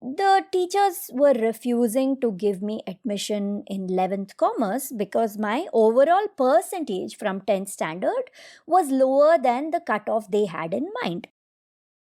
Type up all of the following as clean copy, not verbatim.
The teachers were refusing to give me admission in 11th commerce because my overall percentage from 10th standard was lower than the cutoff they had in mind.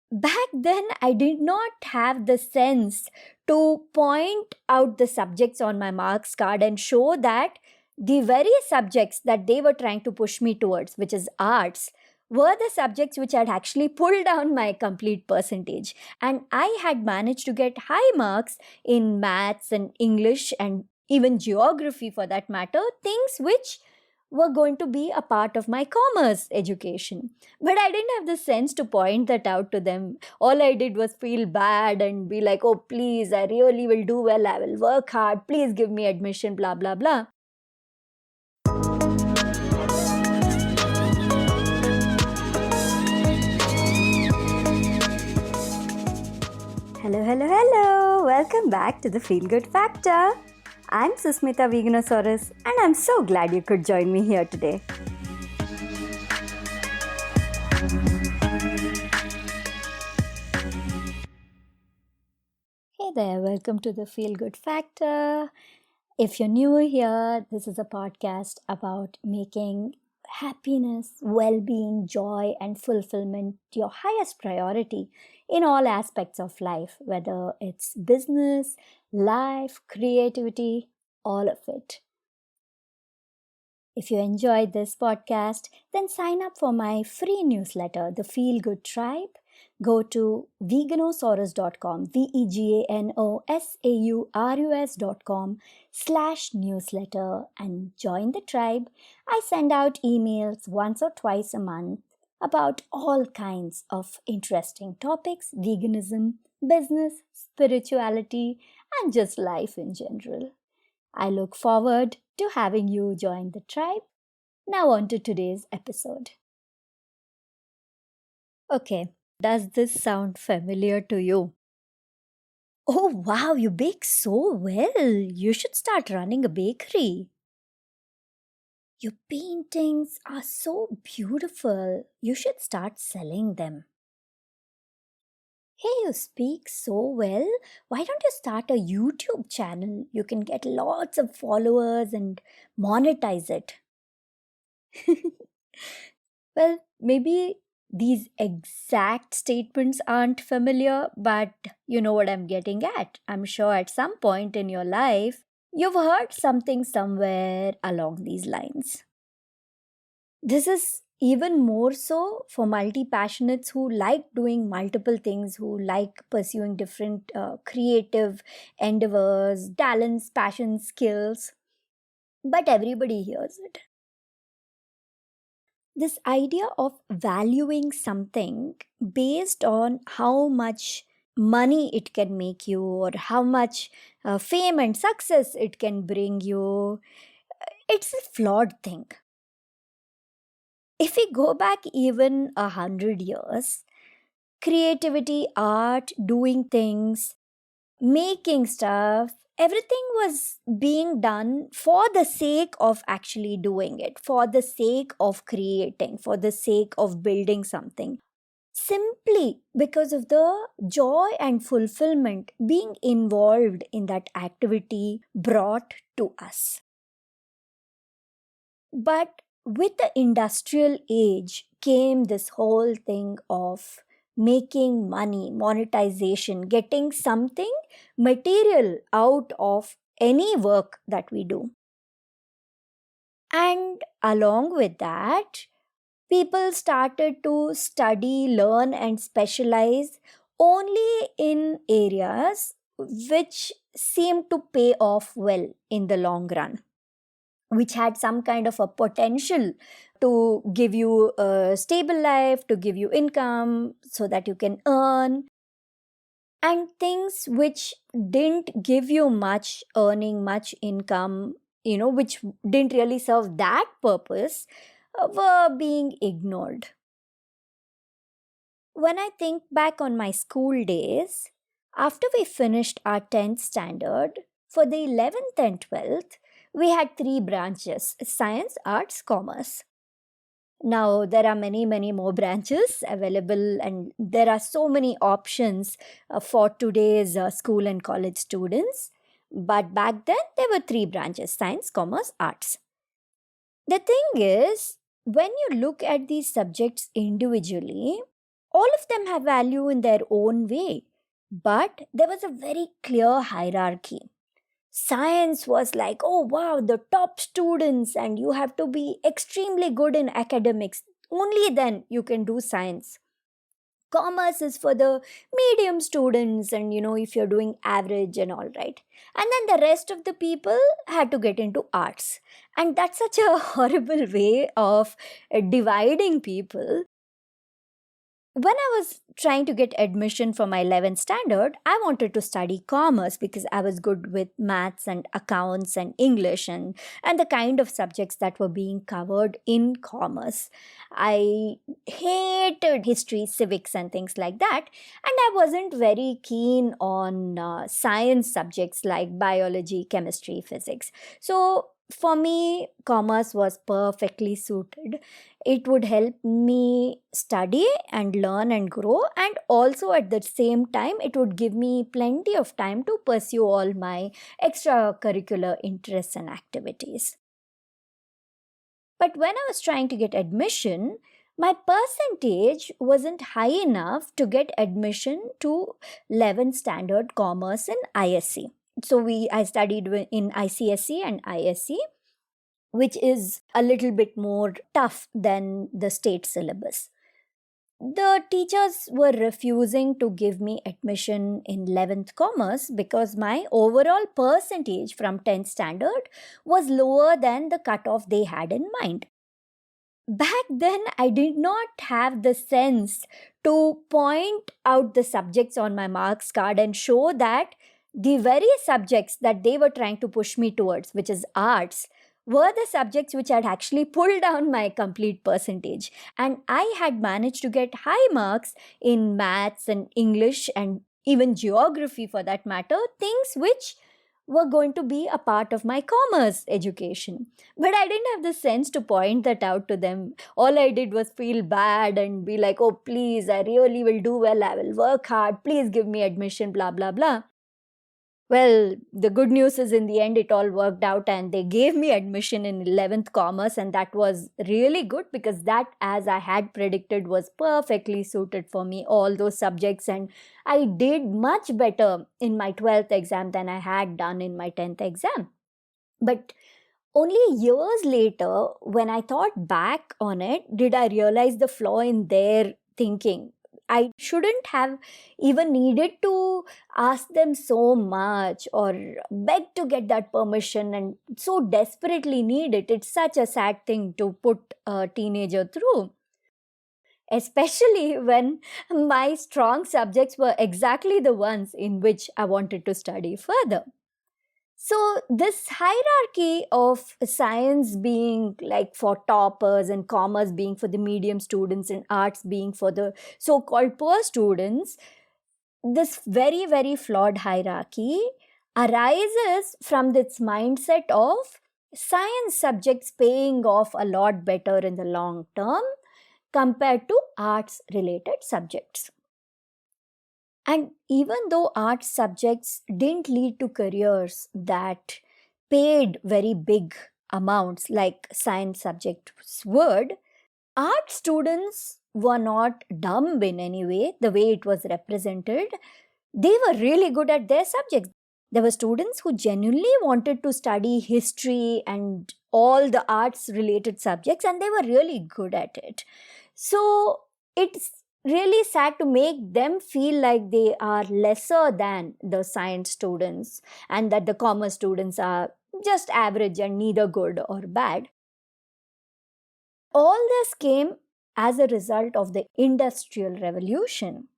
Back then, I did not have the sense to point out the subjects on my marks card and show that the very subjects that they were trying to push me towards, which is arts, were the subjects which had actually pulled down my complete percentage. And I had managed to get high marks in maths and English and even geography for that matter, things which were going to be a part of my commerce education. But I didn't have the sense to point that out to them. All I did was feel bad and be like, oh, please, I really will do well. I will work hard. Please give me admission, blah, blah, blah. Hello, hello, hello. Welcome back to the Feel Good Factor. I'm Susmita Veganosaurus, and I'm so glad you could join me here today. Hey there, welcome to the Feel Good Factor. If you're new here, this is a podcast about making happiness, well being, joy, and fulfillment your highest priority in all aspects of life, whether it's business, life, creativity, all of it. If you enjoyed this podcast, then sign up for my free newsletter, The Feel Good Tribe. Go to veganosaurus.com, veganosaurus.com/newsletter and join the tribe. I send out emails once or twice a month about all kinds of interesting topics, veganism, business, spirituality, and just life in general. I look forward to having you join the tribe. Now on to today's episode. Okay, does this sound familiar to you? Oh wow, you bake so well. You should start running a bakery. Your paintings are so beautiful. You should start selling them. Hey, you speak so well. Why don't you start a YouTube channel? You can get lots of followers and monetize it. Well, maybe these exact statements aren't familiar, but you know what I'm getting at. I'm sure at some point in your life, you've heard something somewhere along these lines. This is even more so for multi-passionates who like doing multiple things, who like pursuing different creative endeavors, talents, passions, skills. But everybody hears it. This idea of valuing something based on how much money it can make you or how much fame and success it can bring you, it's a flawed thing. If we go back even 100 years, creativity, art, doing things, making stuff, everything was being done for the sake of actually doing it, for the sake of creating, for the sake of building something. Simply because of the joy and fulfillment being involved in that activity brought to us. But with the industrial age came this whole thing of making money, monetization, getting something material out of any work that we do. And along with that, people started to study, learn, and specialize only in areas which seemed to pay off well in the long run, which had some kind of a potential to give you a stable life, to give you income so that you can earn. And things which didn't give you much earning, much income, which didn't really serve that purpose, were being ignored. When I think back on my school days, after we finished our 10th standard, for the 11th and 12th, we had three branches: science, arts, commerce. Now there are many, many more branches available, and there are so many options for today's school and college students. But back then, there were three branches: science, commerce, arts. The thing is, when you look at these subjects individually, all of them have value in their own way. But there was a very clear hierarchy. Science was like, oh wow, the top students, and you have to be extremely good in academics. Only then you can do science. Commerce is for the medium students, and if you're doing average and all right. And then the rest of the people had to get into arts. And that's such a horrible way of dividing people. When I was trying to get admission for my 11th standard, I wanted to study commerce because I was good with maths and accounts and English, and the kind of subjects that were being covered in commerce. I hated history, civics, and things like that. And I wasn't very keen on science subjects like biology, chemistry, physics. So for me, commerce was perfectly suited. It would help me study and learn and grow, and also at the same time it would give me plenty of time to pursue all my extracurricular interests and activities. But when I was trying to get admission, my percentage wasn't high enough to get admission to 11th standard commerce in ISC. So I studied in ICSE and ISC, which is a little bit more tough than the state syllabus. The teachers were refusing to give me admission in 11th commerce because my overall percentage from 10th standard was lower than the cutoff they had in mind. Back then, I did not have the sense to point out the subjects on my marks card and show that the very subjects that they were trying to push me towards, which is arts, were the subjects which had actually pulled down my complete percentage. And I had managed to get high marks in maths and English and even geography for that matter, things which were going to be a part of my commerce education. But I didn't have the sense to point that out to them. All I did was feel bad and be like, oh, please, I really will do well. I will work hard. Please give me admission, blah, blah, blah. Well, the good news is in the end it all worked out and they gave me admission in 11th commerce, and that was really good because that, as I had predicted, was perfectly suited for me, all those subjects, and I did much better in my 12th exam than I had done in my 10th exam. But only years later, when I thought back on it, did I realize the flaw in their thinking. I shouldn't have even needed to ask them so much or beg to get that permission and so desperately need it. It's such a sad thing to put a teenager through, especially when my strong subjects were exactly the ones in which I wanted to study further. So, this hierarchy of science being like for toppers and commerce being for the medium students and arts being for the so called poor students, this very, very flawed hierarchy arises from this mindset of science subjects paying off a lot better in the long term compared to arts related subjects. And even though art subjects didn't lead to careers that paid very big amounts like science subjects would, art students were not dumb in any way, the way it was represented. They were really good at their subjects. There were students who genuinely wanted to study history and all the arts related subjects, and they were really good at it. So it's really sad to make them feel like they are lesser than the science students and that the commerce students are just average and neither good or bad. All this came as a result of the Industrial Revolution.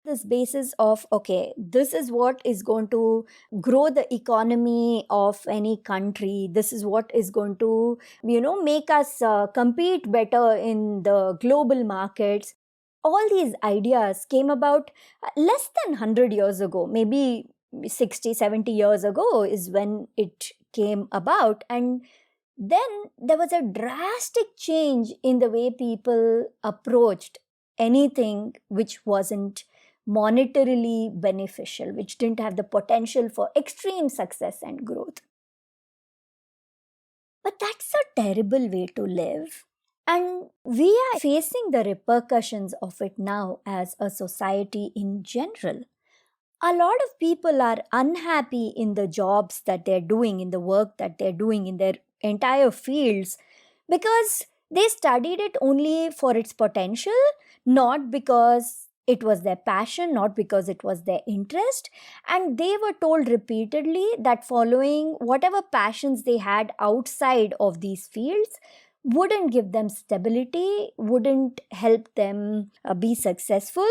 This basis of, okay, this is what is going to grow the economy of any country. This is what is going to, make us compete better in the global markets. All these ideas came about less than 100 years ago, maybe 60, 70 years ago is when it came about. And Then there was a drastic change in the way people approached anything which wasn't monetarily beneficial, which didn't have the potential for extreme success and growth. But that's a terrible way to live. And we are facing the repercussions of it now as a society in general. A lot of people are unhappy in the jobs that they're doing, in the work that they're doing, in their entire fields, because they studied it only for its potential, not because it was their passion, not because it was their interest. And they were told repeatedly that following whatever passions they had outside of these fields wouldn't give them stability, wouldn't help them be successful.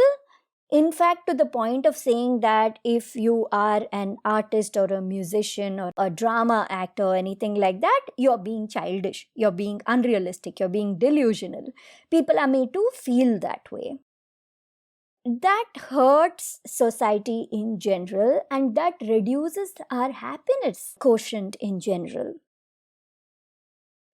In fact, to the point of saying that if you are an artist or a musician or a drama actor or anything like that, you're being childish, you're being unrealistic, you're being delusional. People are made to feel that way. That hurts society in general, and that reduces our happiness quotient in general.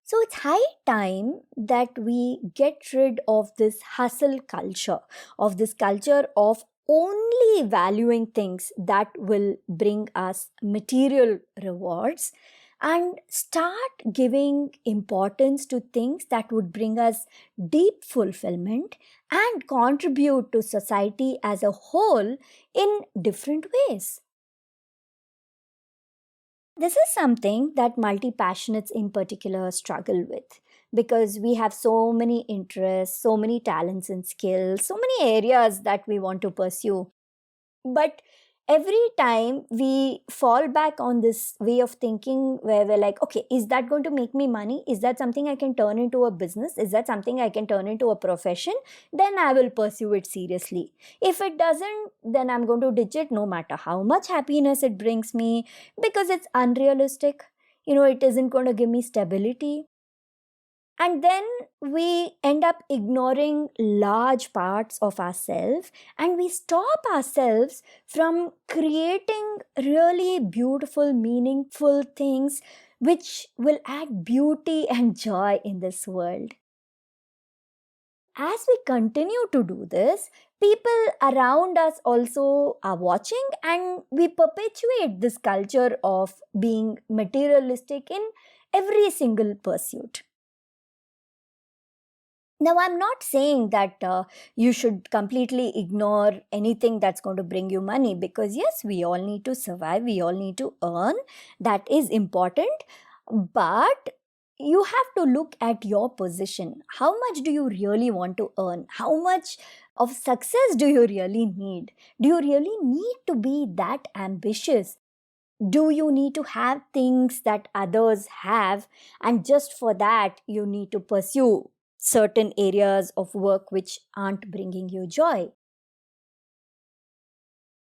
So it's high time that we get rid of this hustle culture, of this culture of only valuing things that will bring us material rewards, and start giving importance to things that would bring us deep fulfillment and contribute to society as a whole in different ways. This is something that multi passionates in particular struggle with, because we have so many interests, so many talents and skills, so many areas that we want to pursue. But every time we fall back on this way of thinking where we're like, okay, is that going to make me money? Is that something I can turn into a business? Is that something I can turn into a profession? Then I will pursue it seriously. If it doesn't, then I'm going to ditch it no matter how much happiness it brings me, because it's unrealistic. It isn't going to give me stability. And then we end up ignoring large parts of ourselves, and we stop ourselves from creating really beautiful, meaningful things which will add beauty and joy in this world. As we continue to do this, people around us also are watching, and we perpetuate this culture of being materialistic in every single pursuit. Now, I'm not saying that you should completely ignore anything that's going to bring you money, because yes, we all need to survive, we all need to earn. That is important. But you have to look at your position. How much do you really want to earn? How much of success do you really need? Do you really need to be that ambitious? Do you need to have things that others have, and just for that you need to pursue certain areas of work which aren't bringing you joy?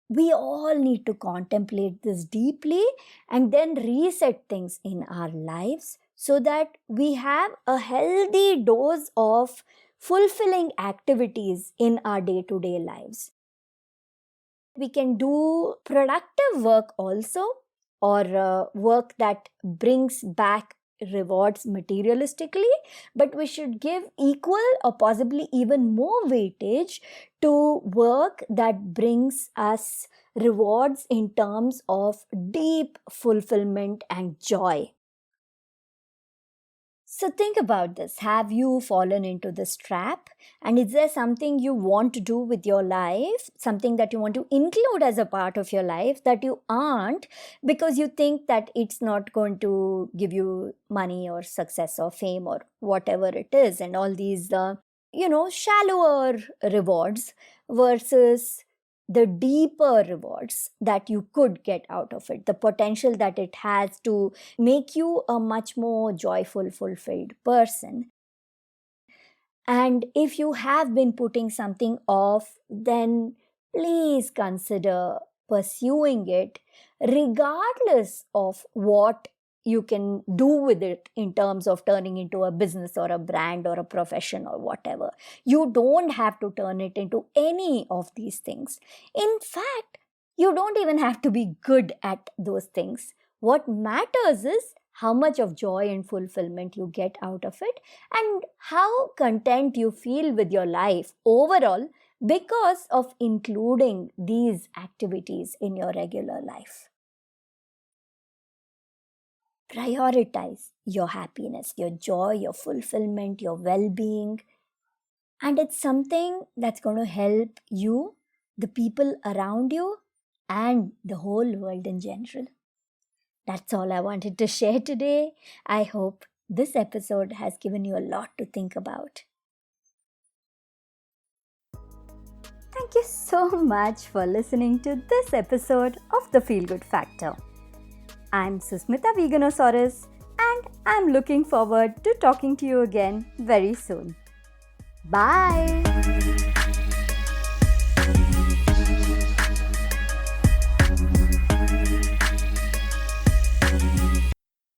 We all need to contemplate this deeply and then reset things in our lives so that we have a healthy dose of fulfilling activities in our day-to-day lives. We can do productive work also, or work that brings back rewards materialistically, but we should give equal or possibly even more weightage to work that brings us rewards in terms of deep fulfillment and joy. So think about this. Have you fallen into this trap? And is there something you want to do with your life, something that you want to include as a part of your life that you aren't, because you think that it's not going to give you money or success or fame or whatever it is, and all these, shallower rewards versus the deeper rewards that you could get out of it, the potential that it has to make you a much more joyful, fulfilled person. And if you have been putting something off, then please consider pursuing it, regardless of what you can do with it in terms of turning into a business or a brand or a profession or whatever. You don't have to turn it into any of these things. In fact, you don't even have to be good at those things. What matters is how much of joy and fulfillment you get out of it, and how content you feel with your life overall because of including these activities in your regular life. Prioritize your happiness, your joy, your fulfillment, your well being. And it's something that's going to help you, the people around you, and the whole world in general. That's all I wanted to share today. I hope this episode has given you a lot to think about. Thank you so much for listening to this episode of The Feel Good Factor. I'm Susmita Veganosaurus, and I'm looking forward to talking to you again very soon. Bye!